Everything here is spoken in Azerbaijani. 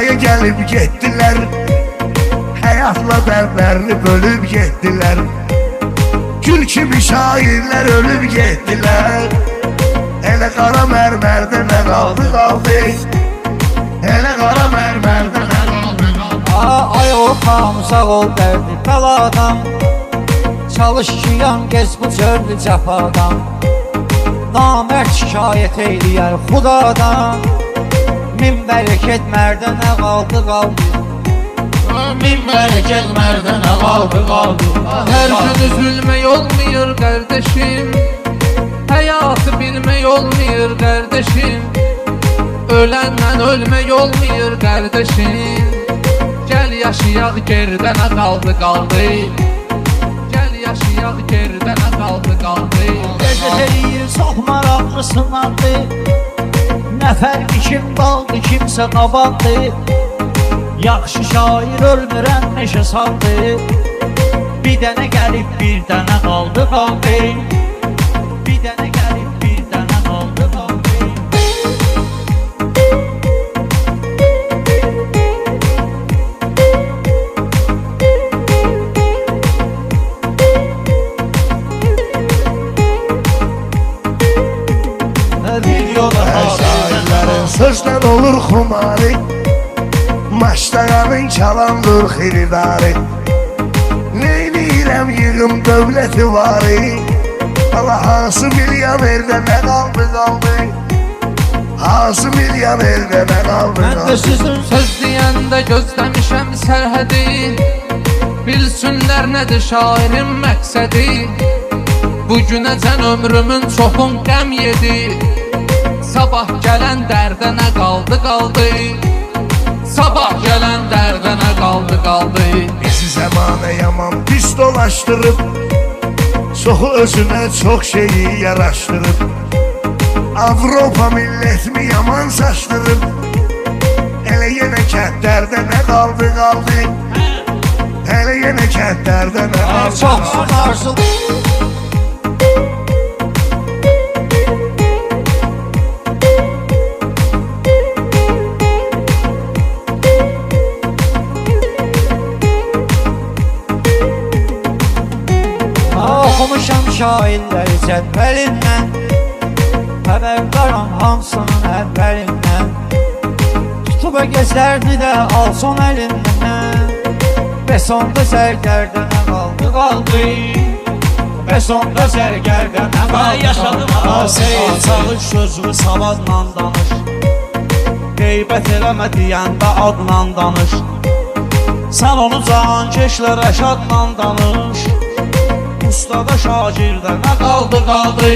dünyaya gelip getdilər, həyatla dərdlərini bölüb getdilər. Gül kimi şairlər ölüb getdilər. Elə qara mərmərdə nə qaldı qaldı, elə qara mərmərdə nə qaldı qaldı. Ay orxam sağ ol dərdi bəladan, çalış ki yan gez bu çöldü cəfadan. Namərd şikayət eyləyər xudadan, min bərəkət mərdə nə qaldı qaldı, min bərəkət mərdə nə qaldı qaldı. Her gün üzülmək olmuyor kardeşim, hayatı bilmək olmuyor kardeşim, ölenden ölmək olmuyor kardeşim. Gel yaşayaq gerdə nə qaldı qaldı, gel yaşayaq gerdə nə qaldı qaldı. Deyir çox maraqlısınandı, nə fərqi kim qaldı kimsə qabandı. Yaxşı şair ölmürən neşə saldı, bir dənə gəlib bir dənə qaldı qaldı, bir dənə gəlib bir dənə qaldı qaldı. Şairlərin sözdən olur xumari, maştağanın çalandır xiridarı. Neyləyirəm yığım dövləti varı, Allah hansı milyonerdə nə qaldı qaldı, hansı milyonerdə nə qaldı Mən də qaldı. sizin Söz deyəndə gözləmişəm sərhədi, bilsinlər nədir şairin məqsədi. Bugünəcən ömrümün çoxun qəm yedi, sabah gələn dərdə nə qaldı qaldı, sabah gələn dərdə nə qaldı qaldı. Bizi zəmanə yaman pis dolaşdırıb, çoxu özünə çox şeyi yaraşdırıb. Avropa millətimi yaman saçdırıb, elə yenə kəndlərdə nə qaldı qaldı, elə yenə kəndlərdə nə qaldı çox qaldı. sunarsın. Oxumuşam şairləri cədvəlindən, xəbərdaram hamsının əvvəlindən. Tutub gəzərdi də alson əlindən, və sonda sərgərdə nə qaldı qaldı, və sonda sərgərdə nə qaldı. Yaşadım aseyir, çalış sözümü savadla danış, qeybət eləmə deyəndə adla danış. Sən onu cankeşlə rəşadla danış, ustada şagirdə nə qaldı qaldı,